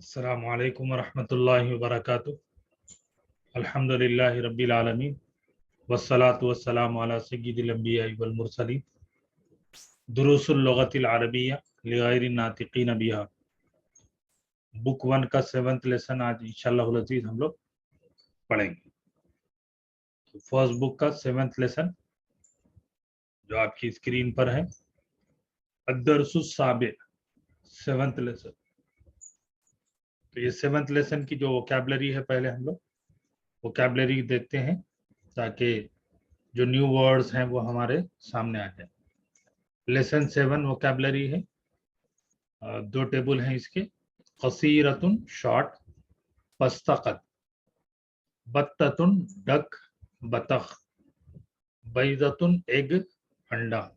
अस्सलामु अलैकुम वरहमतुल्लाहि वबरकातुह। अल्हम्दुलिल्लाहि रब्बिल आलमीन वस्सलातु वस्सलामु अला सय्यिदिल अंबिया वल मुरसलीन। दुरूसुल लुगतिल अरबिय्या लिगैरिन नातिकीन बिहा, बुक 1 का 7th लेसन आज इंशाअल्लाहुल अज़ीज़ हम लोग पढ़ेंगे। फर्स्ट बुक का 7th लेसन जो आपकी स्क्रीन पर है, अद्दरसुस साबिअ, 7th लेसन। तो ये 7th लेसन की जो वोकैबुलरी है, पहले हम लोग वोकैबुलरी देखते हैं ताकि जो न्यू वर्ड्स हैं वो हमारे सामने आ जाए। लेसन 7 वोकैबुलरी है, दो टेबल हैं इसके। क़सीरतुन शॉर्ट, पस्तक़त बत्ततुन डक बतख, बैज़तुन एग अंडा,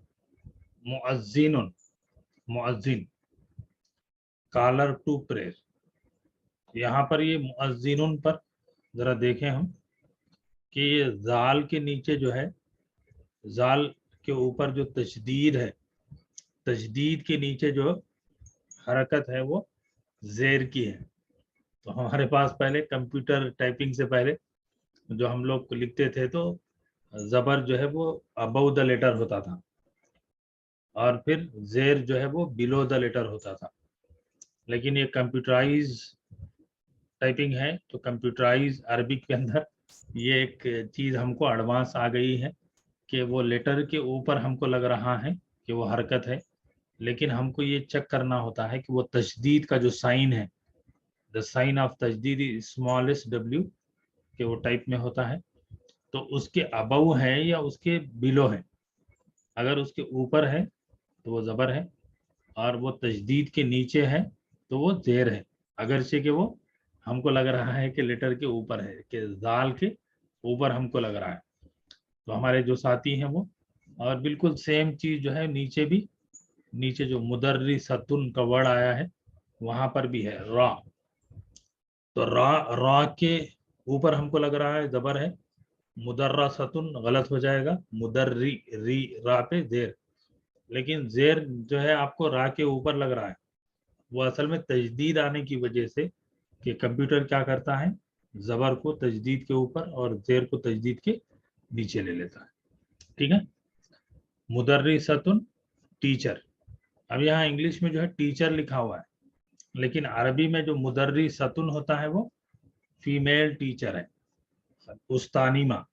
मुअज़्ज़िनुन मुअज़्ज़िन, कॉलर टू प्रेयर। यहाँ पर ये मुअज़्ज़िनुन पर जरा देखें हम कि ये जाल के नीचे जो है, जाल के ऊपर जो तशदीद है, तशदीद के नीचे जो हरकत है वो ज़ेर की है। तो हमारे पास पहले कंप्यूटर टाइपिंग से पहले जो हम लोग लिखते थे तो ज़बर जो है वो अबव द लेटर होता था और फिर ज़ेर जो है वो बिलो द लेटर होता था। लेकिन ये कंप्यूटराइज टाइपिंग है, तो कंप्यूटराइज अरबिक के अंदर ये एक चीज़ हमको एडवांस आ गई है कि वो लेटर के ऊपर हमको लग रहा है कि वो हरकत है, लेकिन हमको ये चेक करना होता है कि वो तशदीद का जो साइन है, द साइन ऑफ तशदीद स्मॉलेस्ट डब्ल्यू के वो टाइप में होता है, तो उसके अबव है या उसके बिलो है। अगर उसके ऊपर है तो वो ज़बर है और वो तशदीद के नीचे है तो वो ज़ेर है, अगरचे कि वो हमको लग रहा है कि लेटर के ऊपर है, कि जाल के ऊपर हमको लग रहा है। तो हमारे जो साथी हैं वो, और बिल्कुल सेम चीज़ जो है नीचे भी, नीचे जो मुदर्रिसतुन का वर्ड आया है वहाँ पर भी है रा। तो रा के ऊपर हमको लग रहा है ज़बर है, मुदर्रसतुन गलत हो जाएगा, मुदर्री री रा पे ज़ेर, लेकिन ज़ेर जो है आपको रा के ऊपर लग रहा है, वो असल में तजदीद आने की वजह से कि कंप्यूटर क्या करता है, ज़बर को तजदीद के ऊपर और ज़ेर को तजदीद के नीचे ले लेता है। ठीक है। मुदर्रिसतुन टीचर, अब यहाँ इंग्लिश में जो है टीचर लिखा हुआ है, लेकिन अरबी में जो मुदर्रिसतुन होता है वो फीमेल टीचर है। उस्तानिमा,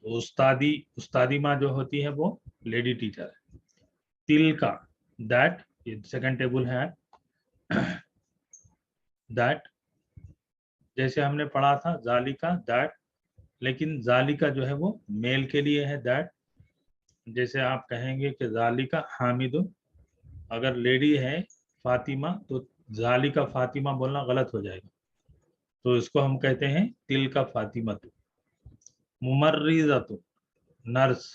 उस्तादिमा जो होती है वो लेडी टीचर है। तिल का, दैट, ये सेकंड टेबल है। दैट जैसे हमने पढ़ा था जालिका, दैट, लेकिन जालिका जो है वो मेल के लिए है दैट। जैसे आप कहेंगे कि जालिका हामिदुन, अगर लेडी है फातिमा तो जालिका फातिमा बोलना गलत हो जाएगा, तो इसको हम कहते हैं तिल का फातिमा। मुमर्रिज़तु नर्स,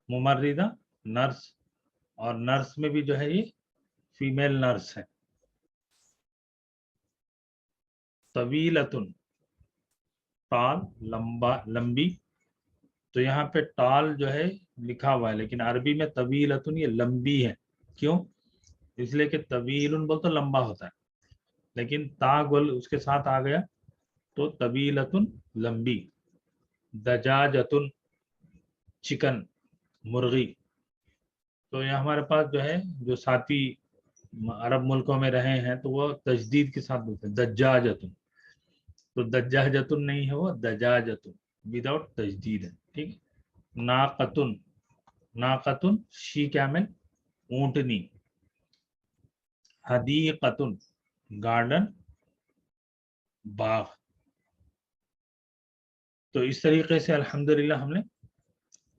मुमर्रिदा नर्स, और नर्स में भी जो है ये फीमेल नर्स है। तवीलतुन टाल, लंबा लंबी, तो यहाँ पे टाल जो है लिखा हुआ है, लेकिन अरबी में तवीलतुन ये लंबी है। क्यों? इसलिए कि तवीलुन बोल तो लंबा होता है, लेकिन ता गोल उसके साथ आ गया तो तवीलतुन लंबी। दजाजतुन चिकन, मुर्गी। तो यहाँ हमारे पास जो है जो साथी अरब मुल्कों में रहे हैं तो वो तजदीद के साथ बोलते हैं दज्जाजतुन, तो दज्जाजतुन नहीं है, वो दजाजतुन विदाउट तजदीद है। ठीक है। नाकतुन, नाकतुन शी कैमल, ऊंटनी। हदीकतुन गार्डन, बाग। तो इस तरीके से अल्हम्दुलिल्लाह हमने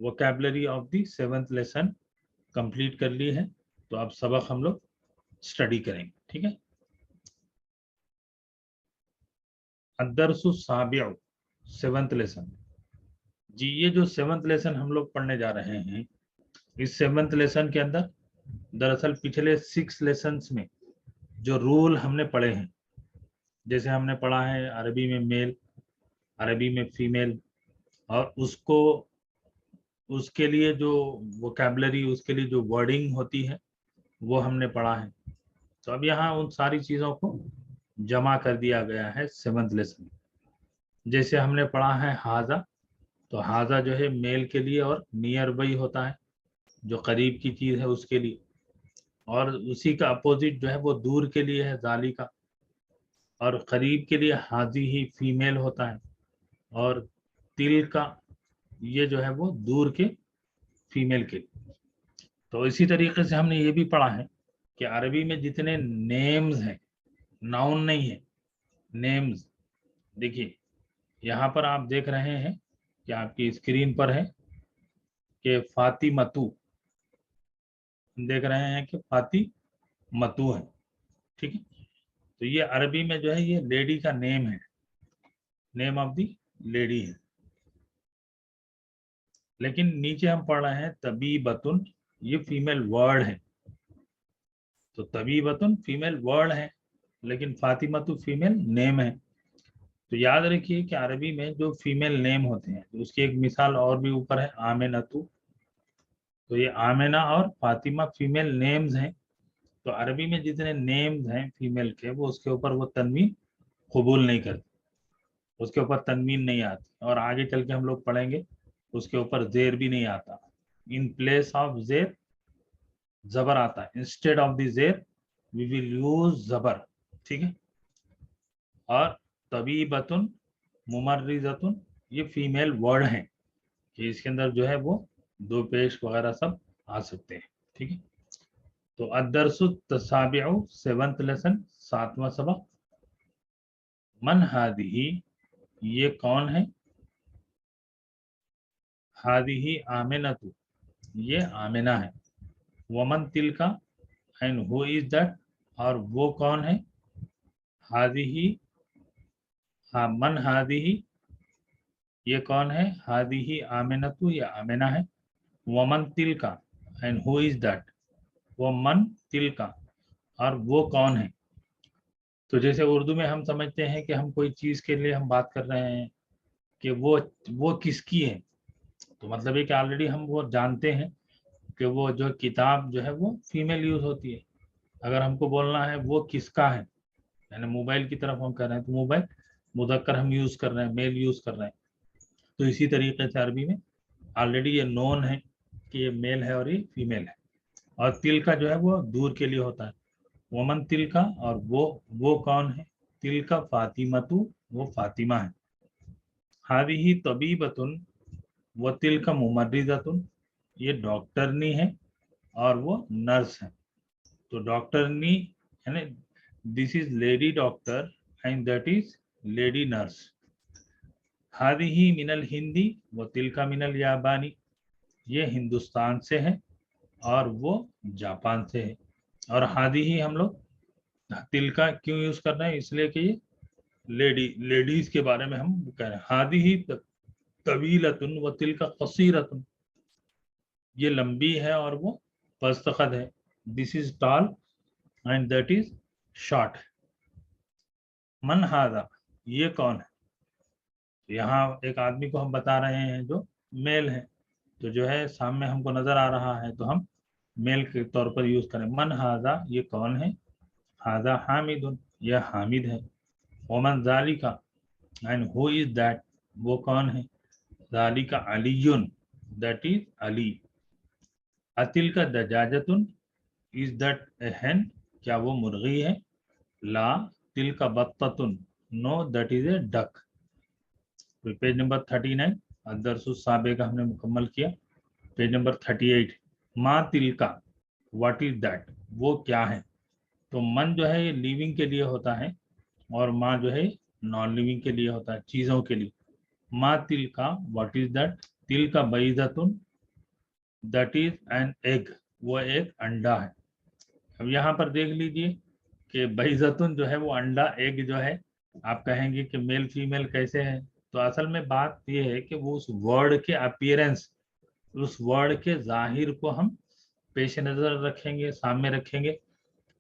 vocabulary of the 7th lesson complete कर ली है। तो अब सबक हम लोग स्टडी करेंगे। ठीक है। अद्दरसु साबिउ, 7th लेसन। जी, ये जो 7th लेसन हम लोग पढ़ने जा रहे हैं, इस 7th लेसन के अंदर दरअसल पिछले 6 लेसन्स में जो रूल हमने पढ़े हैं, जैसे हमने पढ़ा है अरबी में मेल, अरबी में फीमेल, और उसको उसके लिए जो वोकैबुलरी, उसके लिए जो वर्डिंग होती है वो हमने पढ़ा है। तो अब यहाँ उन सारी चीज़ों को जमा कर दिया गया है 7th लेसन में। जैसे हमने पढ़ा है हाजा, तो हाजा जो है मेल के लिए और नियर बाई होता है, जो करीब की चीज़ है उसके लिए, और उसी का अपोजिट जो है वो दूर के लिए है, जाली का, और करीब के लिए हाजी ही फीमेल होता है, और तिल का ये जो है वो दूर के फीमेल के लिए। तो इसी तरीके से हमने ये भी पढ़ा है कि अरबी में जितने नेम्स हैं, नाउन नहीं है, नेम्स, देखिए यहाँ पर आप देख रहे हैं कि आपकी स्क्रीन पर है कि फातिमतू, देख रहे हैं कि फातिमतू है, ठीक है। तो ये अरबी में जो है ये लेडी का नेम है, नेम ऑफ दी लेडी है। लेकिन नीचे हम पढ़ रहे हैं तबीबतुन, ये फीमेल वर्ड है, तो तबीबतुन फीमेल वर्ड है, लेकिन फातिमतु फीमेल नेम है। तो याद रखिए कि अरबी में जो फीमेल नेम होते हैं, तो उसकी एक मिसाल और भी ऊपर है, आमेनतु। तो ये आमेना और फातिमा फीमेल नेम्स हैं। तो अरबी में जितने नेम्स हैं फीमेल के, वो उसके ऊपर वो तनवीन कबूल नहीं करती, उसके ऊपर तनवीन नहीं आती, और आगे चल के हम लोग पढ़ेंगे उसके ऊपर जेर भी नहीं आता। इन प्लेस ऑफ जेर जबर आता है, इंस्टेड ऑफ द जेर वी विल यूज जबर, ठीक है। और तबीबतुन, मुमर्रिजतुन, ये फीमेल वर्ड हैं कि इसके अंदर जो है वो दो पेश वगैरह सब आ सकते हैं, ठीक है। तो अदरसु तसाबिउ 7th लेसन, 7वां सबक। मन हादिही, ये कौन है, हादिही आमिनतु, ये आमिना है। वमन Tilka, and who is that, और वो कौन है, हादिही, हाँ मन हादिही, ये कौन है, हादिही आमिनतु, ये आमिना है। वमन Tilka, and who is that, वो मन तिलका, और वो कौन है। तो जैसे उर्दू में हम समझते हैं कि हम कोई चीज़ के लिए हम बात कर रहे हैं कि वो किसकी है, तो मतलब ये कि ऑलरेडी हम वो जानते हैं कि वो जो किताब जो है वो फीमेल यूज होती है। अगर हमको बोलना है वो किसका है, यानी मोबाइल की तरफ हम कर रहे हैं, तो मोबाइल मुदक्कर हम यूज कर रहे हैं, मेल यूज कर रहे हैं। तो इसी तरीके से अरबी में ऑलरेडी ये नोन है कि ये मेल है और ये फीमेल है। और तिल का जो है वो दूर के लिए होता है, वमन तिल का, और वो कौन है, तिल का फातिमतु, वो फातिमा है। हादिही तबीबतुन, वो तिल का मुमर्रिजतुन, ये डॉक्टरनी है और वो नर्स है। तो डॉक्टरनी यानी this is lady doctor and that is lady nurse. हादिही मिनल हिंदी, वो तिल का मिनल याबानी, ये हिंदुस्तान से है और वो जापान से है। और हादी ही हम लोग तिल का क्यों यूज कर रहे हैं, इसलिए कि ये लेडीज के बारे में हम कह रहे हैं। हादी ही तवीलतुन, व तिल का कसीरतुन, ये लंबी है और वो पस्तखद है। This is tall and that is short. मन हादा, ये कौन है, तो यहाँ एक आदमी को हम बता रहे हैं जो मेल है, तो जो है सामने हमको नजर आ रहा है तो हम मेल के तौर पर यूज करें। मन हादा, ये कौन है, हादा हामिदुन, यह हामिद है। ओमन जालिका, एंड हु इज दैट, वो कौन है, जालिका अलीयुन, दैट इज अली। अतिल का दजाजतुन, इज दैट ए हेन, क्या वो मुर्गी है। ला तिल का बत्ततुन, no that is a duck. Page number 39 अदरसु साबे का हमने मुकम्मल किया। पेज नंबर 38 माँ तिल का, व्हाट इज दैट, वो क्या है। तो मन जो है ये लिविंग के लिए होता है और माँ जो है नॉन लिविंग के लिए होता है, चीजों के लिए। माँ तिल का, व्हाट इज दैट, तिल का बैजतुन, दैट इज एन एग, वो एक अंडा है। अब यहाँ पर देख लीजिए कि बैजतुन जो है वो अंडा, एग जो है, आप कहेंगे कि मेल फीमेल कैसे है, तो असल में बात ये है कि वो उस वर्ड के अपीयरेंस, उस वर्ड के जाहिर को हम पेश नजर रखेंगे, सामने रखेंगे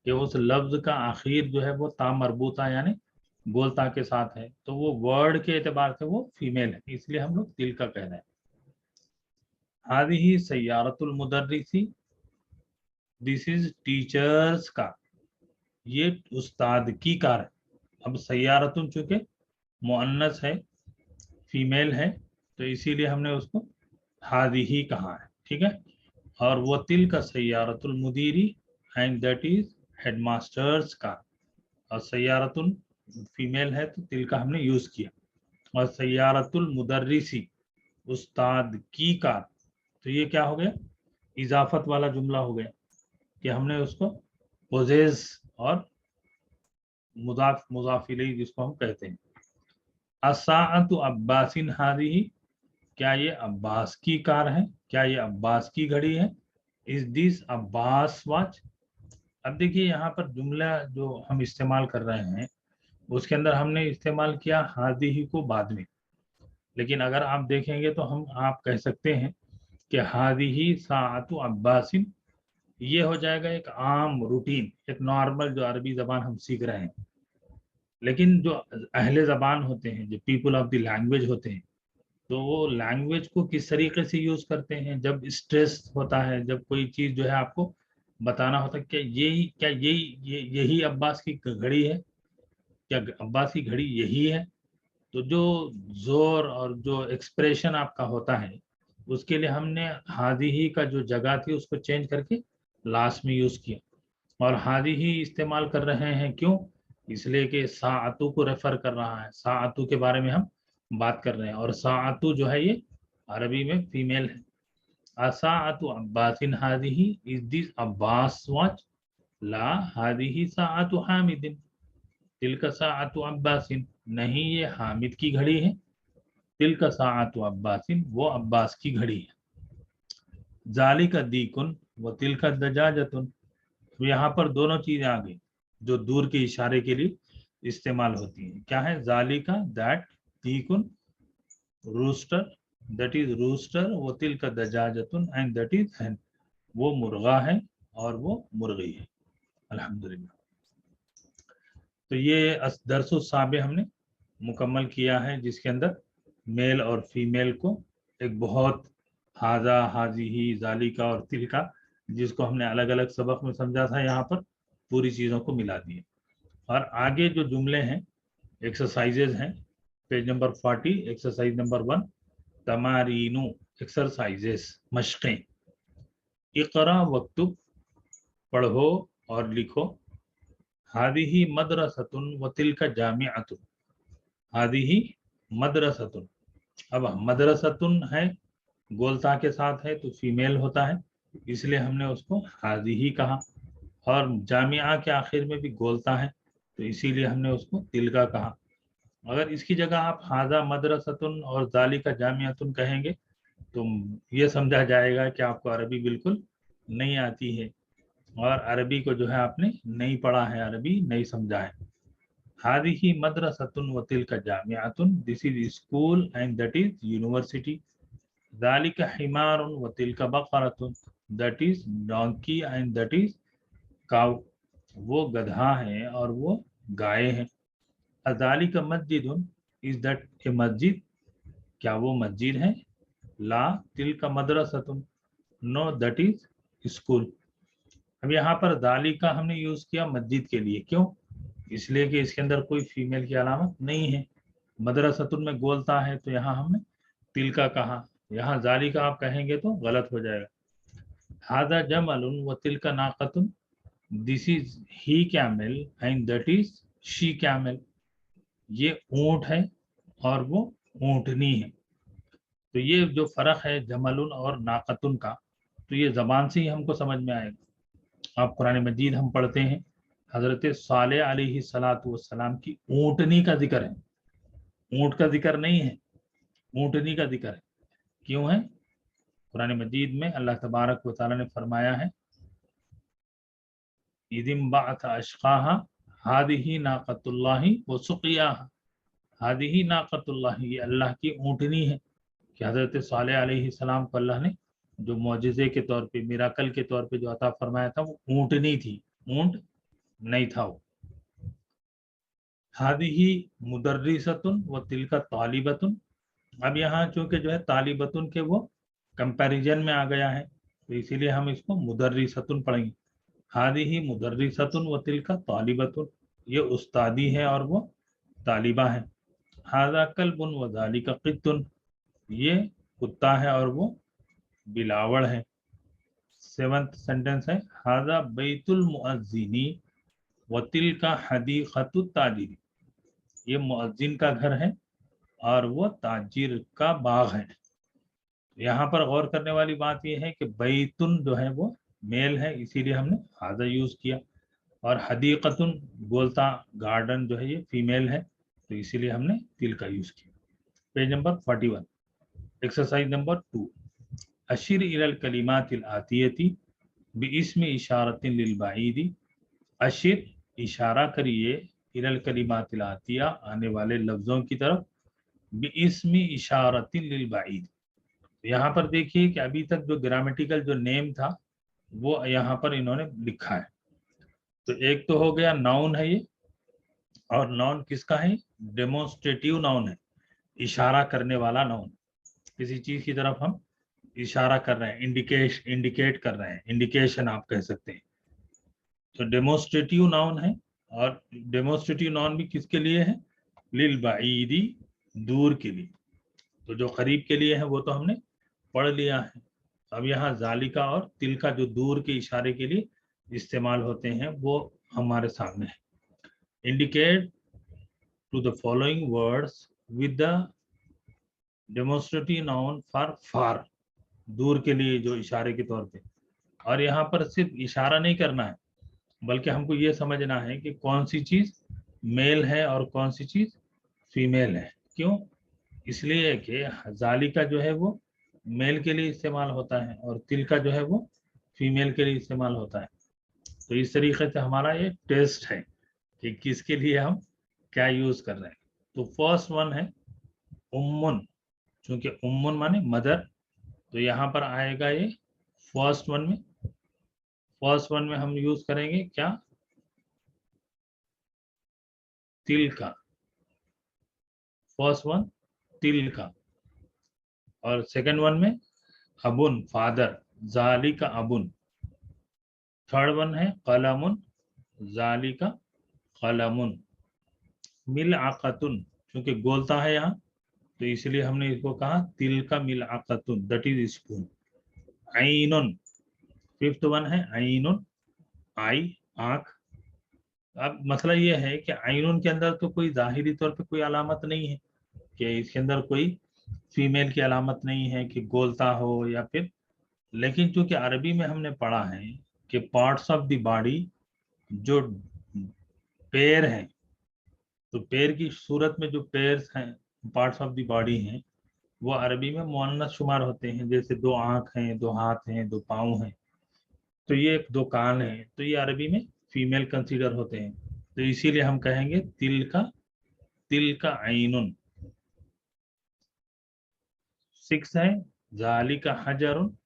कि उस लफ्ज का आखिर जो है वो ता मरबूता यानी गोलता के साथ है, तो वो वर्ड के एतबार से वो फीमेल है, इसलिए हम लोग तिल का कह रहे हैं। हादिही सय्यारतुल मुदर्रिसी, दिस इज टीचर्स का, ये उस्ताद की कार है। अब सैयारतुन चूंकि मुअन्नस है, फीमेल है, तो इसीलिए हमने उसको हादिही कहा है, ठीक है। और वो तिल का सैयारतुल मुदीरी and that is headmaster's car. और सैयारतुन फीमेल है तो तिल का हमने यूज किया। और सैयारतुल मुदर्रिसी उस्ताद की कार, तो ये क्या हो गया, इजाफत वाला जुमला हो गया कि हमने उसको पोजेस और मुजाफ मुजाफ इलैहि जिसको हम कहते हैं। असाअतु अब्बासिन हादिही, क्या ये अब्बास की कार है, क्या ये अब्बास की घड़ी है। Is this Abbas watch. अब देखिए यहाँ पर जुमला जो हम इस्तेमाल कर रहे हैं उसके अंदर हमने इस्तेमाल किया हादिही को बाद में, लेकिन अगर आप देखेंगे तो आप कह सकते हैं कि हादिही साअतु अब्बासिन, ये हो जाएगा एक आम रूटीन, एक नॉर्मल जो अरबी जबान हम सीख रहे हैं। लेकिन जो अहले जबान होते हैं, जो पीपल ऑफ द लैंग्वेज होते हैं, तो वो लैंग्वेज को किस तरीके से यूज करते हैं, जब स्ट्रेस होता है, जब कोई चीज जो है आपको बताना होता है, यही अब्बास की घड़ी है, क्या अब्बास की घड़ी यही है, तो जो जोर और जो एक्सप्रेशन आपका होता है उसके लिए हमने हादी ही का जो जगह थी उसको चेंज करके लास्ट में यूज किया। और हादी ही इस्तेमाल कर रहे हैं क्यों, इसलिए कि साअतु को रेफर कर रहा है, साअतु के बारे में हम बात कर रहे हैं, और साअतु जो है ये अरबी में फीमेल है। असाअतु अब्बासिन हादिही, इज दिस अब्बास वॉच, ला हादिही साअतु हामिदिन, तिलका साअतु अब्बासिन, नहीं ये हामिद की घड़ी है, तिलका साअतु अब्बासिन, वो अब्बास की घड़ी है। जालिका दीकुन व तिलका दजाजतुन, तो यहाँ पर दोनों चीजें आ गई जो दूर के इशारे के लिए इस्तेमाल होती हैं। क्या है, जालिका दैट, दीकुन रूस्टर, दैट इज रूस्टर, वो तिलका दजाजतुन एंड दैट इज हैन, वो मुर्गा है और वो मुर्गी है। अल्हम्दुलिल्लाह। तो ये दरसो साबे हमने मुकम्मल किया है, जिसके अंदर मेल और फीमेल को एक बहुत हाजा हाजी ही जालिका और तिलका, जिसको हमने अलग अलग सबक में समझा था, यहाँ पर पूरी चीज़ों को मिला दिए। और आगे जो जुमले हैं, एक्सरसाइजेज हैं, पेज नंबर 40, एक्सरसाइज नंबर 1, तमारीनु, एक्सरसाइजेस, मशक़ें। इक़रा वक्तुब, पढ़ो और लिखो। हादिही मदरसतुन व तिलका जामिअतुन, हादिही मदरसतुन, अब मदरसतुन है, गोलता के साथ है तो फीमेल होता है, इसलिए हमने उसको हादिही कहा। और जामिया के आखिर में भी गोलता है तो इसीलिए हमने उसको तिलका कहा। अगर इसकी जगह आप हाजा मदरसतुन और जालिका जामियातुन कहेंगे तो ये समझा जाएगा कि आपको अरबी बिल्कुल नहीं आती है और अरबी को जो है आपने नहीं पढ़ा है, अरबी नहीं समझा है। हादिही मदरसतुन व तिलका जामियातुन, this is school and that is university. ज़ालिका हिमारुन व तिलका बक़रतुन, that is donkey and that is cow, वो गधा है और वो गाय है। अज़ालिका मस्जिदुन, इज दैट ए मस्जिद, क्या वो मस्जिद है। ला तिलका मदरसतुन, नो दैट इज स्कूल। अब यहाँ पर ज़ालिका हमने यूज किया मस्जिद के लिए, क्यों, इसलिए कि इसके अंदर कोई फीमेल की अलामत नहीं है। मदरसतुन में गोलता है तो यहाँ हमने तिलका कहा, यहाँ जालिका आप कहेंगे तो गलत हो जाएगा। हादा जमलुन व तिलका नाकतुन, this is he camel and that is she camel, ये ऊंट है और वो ऊंटनी है। तो ये जो फर्क है जमलुन और नाकतुन का, तो ये जबान से ही हमको समझ में आएगा। आप कुरान मजीद हम पढ़ते हैं, हजरत सालेह अलैहिस्सलातु वस्सलाम की ऊंटनी का जिक्र है, ऊंट का जिक्र नहीं है, ऊंटनी का जिक्र है। क्यों है, कुरान मजीद में अल्लाह तबारक व तआला ने फरमाया है, इदिम बाअथ अशकाहा हादिही नाकतुल्लाही व सुक़ियाहा, हादिही नाकतुल्लाही, ये अल्लाह की ऊँटनी है। कि हज़रत सालेह अलैहिस्सलाम को अल्लाह ने जो मौजिज़े के तौर पे, मिराकल के तौर पे जो अता फरमाया था वो ऊँटनी थी, ऊँट नहीं था वो। हादिही मुदर्रिसतुन व तिलका तालिबतुन, अब यहाँ चूंकि जो है तालिबतुन के वो कंपैरिजन में आ गया है तो इसीलिए हम इसको मुदर्रिसतुन पढ़ेंगे। हादिही मुदर्रिसतुन व तिलका तालिबतुन, ये उस्तादी है और वो तालिबा है। हादा कल्बुन व ज़ालिका क़ित्तुन, ये कुत्ता है और वो बिलावड़ है। 7th सेंटेंस है हादा बैतुल मुअज्जिनी व तिलका हदीक़तुत ताजिरी, ये मुअज्जिन का घर है और वो ताजिर का बाग है। यहाँ पर गौर करने वाली बात यह है कि बैतुन जो है वो मेल है, इसीलिए हमने हादा यूज किया, और हदीक़तुन गोलता गार्डन जो है ये फीमेल है, तो इसीलिए हमने तिल का यूज किया। पेज नंबर 41, एक्सरसाइज नंबर 2, अशिर इलल कलिमातिल आतियती बिइस्मि इशारतिन लिल बाईदी, अशिर इशारा करिए, इलल कलिमातिल आतिया आने वाले लफ्जों की तरफ, बिइस्मि इशारतिन लिल बाईद। यहाँ पर देखिए कि अभी तक जो ग्रामेटिकल जो नेम था वो यहाँ पर इन्होंने लिखा है। तो एक तो हो गया नाउन है ये, और नाउन किसका है? डेमोन्स्ट्रेटिव नाउन है, इशारा करने वाला नाउन। किसी चीज की तरफ हम इशारा कर रहे हैं, इंडिकेट कर रहे हैं, इंडिकेशन आप कह सकते हैं। तो डेमोन्स्ट्रेटिव नाउन है, और डेमोन्स्ट्रेटिव नाउन भी किसके लिए है? लिल बाईदी, दूर के लिए। तो जो करीब के लिए है वो तो हमने पढ़ लिया है। अब यहाँ जालिका और तिलका जो दूर के इशारे के लिए इस्तेमाल होते हैं वो हमारे सामने है। Indicate to the following words with the demonstrative noun for far, दूर के लिए जो इशारे के तौर पे। और यहाँ पर सिर्फ इशारा नहीं करना है, बल्कि हमको ये समझना है कि कौन सी चीज मेल है और कौन सी चीज फीमेल है। क्यों? इसलिए कि जालिका जो है वो मेल के लिए इस्तेमाल होता है और तिल का जो है वो फीमेल के लिए इस्तेमाल होता है। तो इस तरीके से हमारा ये टेस्ट है कि किसके लिए हम क्या यूज कर रहे हैं। तो फर्स्ट वन है उम्मुन, क्योंकि उम्मुन माने मदर, तो यहाँ पर आएगा ये फर्स्ट वन में। फर्स्ट वन में हम यूज करेंगे क्या? तिल का। फर्स्ट वन तिल का, और सेकंड वन में अबुन फादर, जाली का अबुन। थर्ड वन है कलमुन, जाली का कलमुन। मिल आकतुन, क्योंकि गोलता है यहाँ तो इसलिए हमने इसको कहा तिल का मिल आकतुन, दैट इज स्पून। आइनुन, फिफ्थ वन है आइनुन, आई आंख। अब मसला ये है कि आइनुन के अंदर तो कोई जाहिरी तौर पे कोई अलामत नहीं है, कि इसके अंदर कोई फीमेल की अलामत नहीं है कि गोलता हो या फिर, लेकिन चूंकि अरबी में हमने पढ़ा है कि पार्ट्स ऑफ द बॉडी जो पैर हैं, तो पैर की सूरत में जो पैर्स हैं, पार्ट्स ऑफ द बॉडी हैं, वो अरबी में मुअन्नस शुमार होते हैं। जैसे दो आंख हैं, दो हाथ हैं, दो पाँव हैं, तो ये दो कान हैं, तो ये अरबी में फीमेल कंसीडर होते हैं। तो इसीलिए हम कहेंगे तिल का आइनुन। 6 है जालिका हजरुन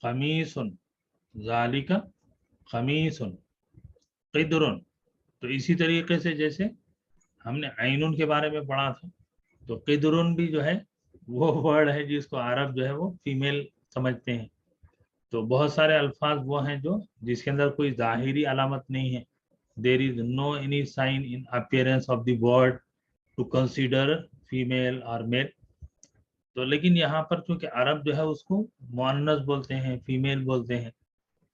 खमीसुन, जालिका खमीसुन क़िद्रुन। तो इसी तरीके से जैसे हमने आइनुन के बारे में पढ़ा था, तो क़िद्रुन भी जो है वो वर्ड है जिसको अरब जो है वो फीमेल समझते हैं। तो बहुत सारे अल्फाज वो हैं जो जिसके अंदर कोई जाहिरी अलामत नहीं है, there is no any sign in appearance of the word to consider female और मेल। तो लेकिन यहाँ पर चूंकि अरब जो है उसको मुअन्नस बोलते हैं, फीमेल बोलते हैं।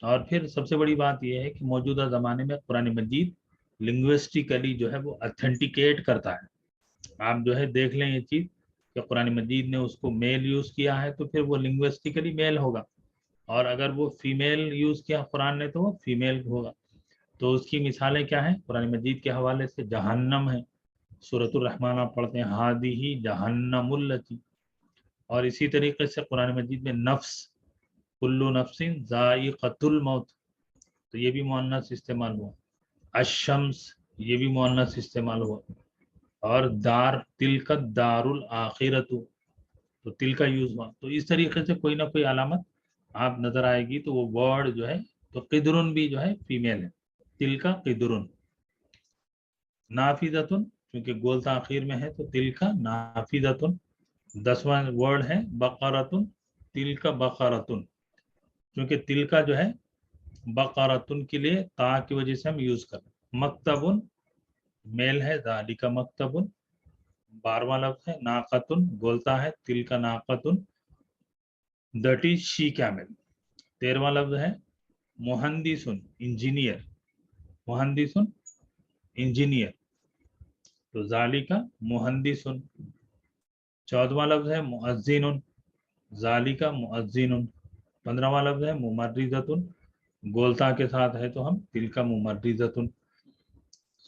और फिर सबसे बड़ी बात यह है कि मौजूदा ज़माने में कुरान मजीद लिंग्विस्टिकली जो है वो ऑथेंटिकेट करता है। आप जो है देख लें ये चीज़ कि कुरान मजीद ने उसको मेल यूज़ किया है तो फिर वो लिंग्विस्टिकली मेल होगा, और अगर वो फीमेल यूज़ किया कुरान ने तो वो फीमेल होगा। तो उसकी मिसालें क्या हैं? कुरान मजीद के हवाले से जहन्नम है, सूरतुर रहमान आप पढ़ते हैं हादिही जहन्नमुल्लती। और इसी तरीके से कुरान मजीद में नफ्स, कुल्लु नफ्सिन ज़ाइक़तुल मौत, तो ये भी मुअन्नस इस्तेमाल हुआ। अशम्स, ये भी मुअन्नस इस्तेमाल हुआ। और दार, तिलका दारुल आखिरतु, तो तिल का यूज हुआ। तो इस तरीके से कोई ना कोई अलामत आप नजर आएगी, तो वो वर्ड जो है, तो क़िद्रुन भी जो है फीमेल है, तिल का क़िद्रुन। नाफिज़तुन, क्योंकि गोलता आखिर में है तो तिल का नाफिज़तुन। 10वां वर्ड है बकरतुन, तिल का बकरतुन, क्योंकि तिल का जो है बकरतुन के लिए ता की वजह से हम यूज कर रहे हैं। मक्तबुन मेल है, ज़ालिका मक्तबुन। 12वां लफ्ज है नाकतुन, बोलता है, तिलका नाकतुन, दैट इज शी कैमल। 13वां लफ्ज है मुहंदिसुन, इंजीनियर, मुहंदिसुन इंजीनियर, तो ज़ालिका मुहंदिसुन। 14वां लफ्ज है मुअज्जिनुन, ज़ालिका मुअज्जिनुन। 15वां लफ्ज है मुमर्रिज़तुन, गोलता के साथ है तो हम तिलका मुमर्रिज़तुन।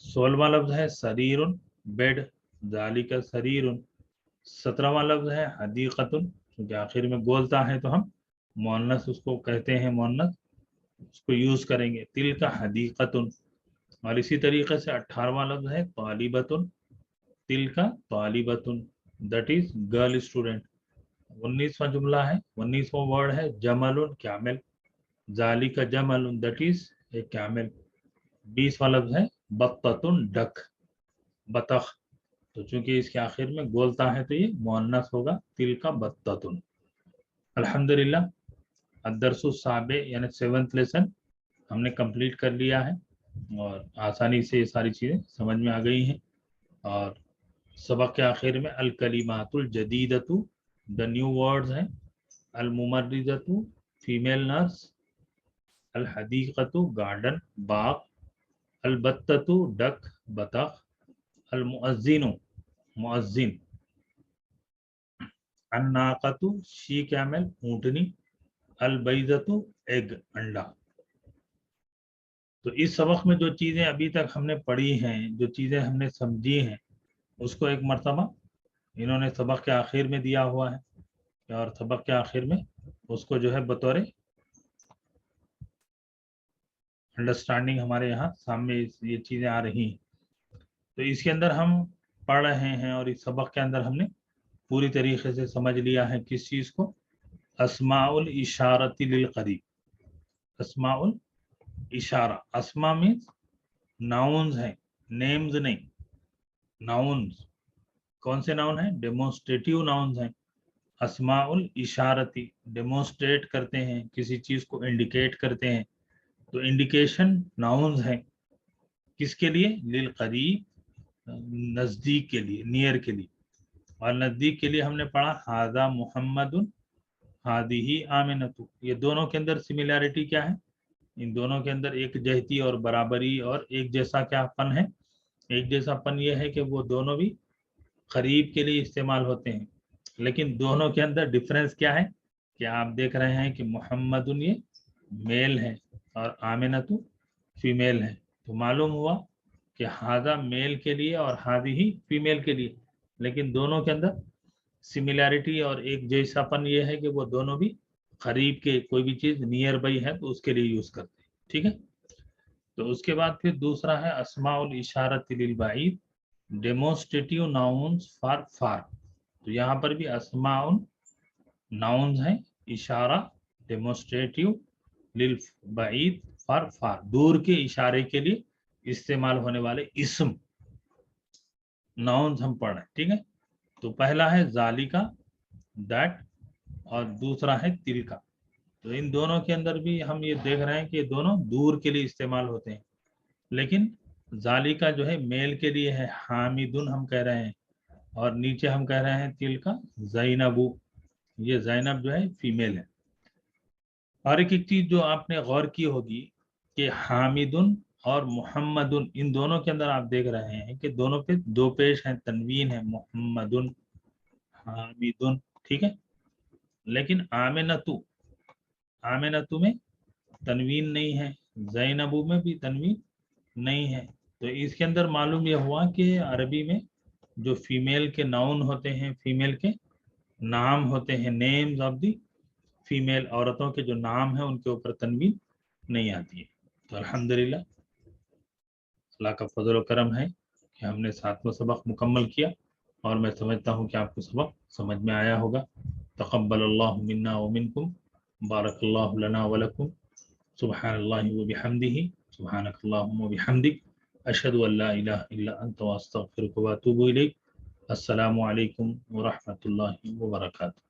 16वां लफ्ज है सरीरुन, बेड, ज़ालिका सरीरुन। 17वां लफ्ज है हदीक़तुन, क्योंकि आखिर में गोलता है तो हम मुअन्नस उसको कहते हैं, मुअन्नस उसको यूज करेंगे, तिलका हदीक़तुन। और इसी तरीके से 18वां लफ्ज है तालिबतुन, तिलका तालिबतुन, दैट इज गर्ल स्टूडेंट। 19वां जुमला है, 19वां वर्ड है जमलुन, कैमल, ज़ालिका जमलुन, दैट इज ए कैमल। 20वां लफ्ज है बत्ततुन, डक, बतख, तो चूंकि इसके आखिर में गोलता है तो ये मुअन्नस होगा, तिलका बत्ततुन। अल्हम्दुलिल्लाह, अद्दरसु साबे यानी 7th लेसन हमने कंप्लीट कर लिया है और आसानी से ये सारी चीज़ें समझ में आ गई हैं। और सबक के आखिर में अल कलिमातुल जदीदतु, द न्यू वर्ड्स हैं, अल मुमर्रिज़तु, फीमेल नर्स, अल हदीक़तु, गार्डन, बाग, अल बत्ततु, डक, बतख, अल मुअज्जिनु, मुअज्जिन, अन नाक़तु, शी कैमल, ऊँटनी, अल बैज़तु, एग, अंडा। तो इस सबक में जो चीज़ें अभी तक हमने पढ़ी हैं, जो चीज़ें हमने समझी हैं, उसको एक मर्तबा इन्होंने सबक के आखिर में दिया हुआ है, और सबक के आखिर में उसको जो है बतौर अंडरस्टैंडिंग हमारे यहाँ सामने ये चीज़ें आ रही हैं। तो इसके अंदर हम पढ़ रहे हैं और इस सबक के अंदर हमने पूरी तरीके से समझ लिया है किस चीज़ को, अस्माउल इशारती लिल करीब। अस्माउल इशारा, अस्मा मीन्स नाउन्स हैं, नेम्स नहीं, नाउन्स। कौन से नाउन हैं? डेमोन्स्ट्रेटिव नाउन्स हैं। अस्माउल इशारती, डेमोन्स्ट्रेट करते हैं, किसी चीज को इंडिकेट करते हैं, तो इंडिकेशन नाउन्स हैं। किसके लिए? लिल करीब, नजदीक के लिए, नियर के लिए। और नजदीक के लिए हमने पढ़ा हाजा मुहम्मदुन, हादिही आमिनतु। ये दोनों के अंदर सिमिलैरिटी क्या है? इन दोनों के अंदर एक जहती और बराबरी और एक जैसा क्यापन है? एक जैसापन ये है कि वो दोनों भी करीब के लिए इस्तेमाल होते हैं, लेकिन दोनों के अंदर डिफरेंस क्या है कि आप देख रहे हैं कि मोहम्मदुन ये मेल है और आमिनतु फीमेल है। तो मालूम हुआ कि हाजा मेल के लिए और हादी ही फीमेल के लिए, लेकिन दोनों के अंदर सिमिलैरिटी और एक जैसापन ये है कि वो दोनों भी करीब के, कोई भी चीज नियर बाई है तो उसके लिए यूज करते हैं। ठीक है, तो उसके बाद फिर दूसरा है अस्माउल इशारत लिल बाइद, डेमोन्स्ट्रेटिव नाउन्स फॉर फार। तो यहाँ पर भी अस्माउन नाउन्स हैं, इशारा डेमोन्स्ट्रेटिव, लिल बाइद फॉर फार, दूर के इशारे के लिए इस्तेमाल होने वाले इस्म नाउन्स हम पढ़ रहे हैं। ठीक है, तो पहला है जालिका, दैट, और दूसरा है तिलका। तो इन दोनों के अंदर भी हम ये देख रहे हैं कि दोनों दूर के लिए इस्तेमाल होते हैं, लेकिन जालिका जो है मेल के लिए है, हामिदुन हम कह रहे हैं, और नीचे हम कह रहे हैं तिलका जैनबू, ये जैनब जो है फीमेल है। और एक चीज जो आपने गौर की होगी कि हामिदुन और मुहम्मदुन, इन दोनों के अंदर आप देख रहे हैं कि दोनों पे दो पेश हैं, तनवीन है, मुहम्मदुन, हामिदुन। ठीक है, लेकिन आमिनतु, आमिनतु में तनवीन नहीं है, जैनबू में भी तनवीन नहीं है। तो इसके अंदर मालूम यह हुआ कि अरबी में जो फीमेल के नाउन होते हैं, फीमेल के नाम होते हैं, नेम्स ऑफ दी फीमेल, औरतों के जो नाम है उनके ऊपर तनवीन नहीं आती है। तो अल्हम्दुलिल्लाह, अल्लाह का फजल और करम है कि हमने 7वां सबक मुकम्मल किया, और मैं समझता हूँ कि आपको सबक समझ में आया होगा। तक़ब्बलल्लाहु मिन्ना व मिनकुम, बारकल्लाहु लना व लकुम, सुब्हानल्लाहि व बिहम्दिही, सुब्हानकल्लाहुम्मा व बिहम्दिक, अशहदु अल्ला इलाहा इल्ला अंता व अस्तगफिरुका व अतूबु इलैक। अस्सलामु अलैकुम व रहमतुल्लाहि व बरकातुहू।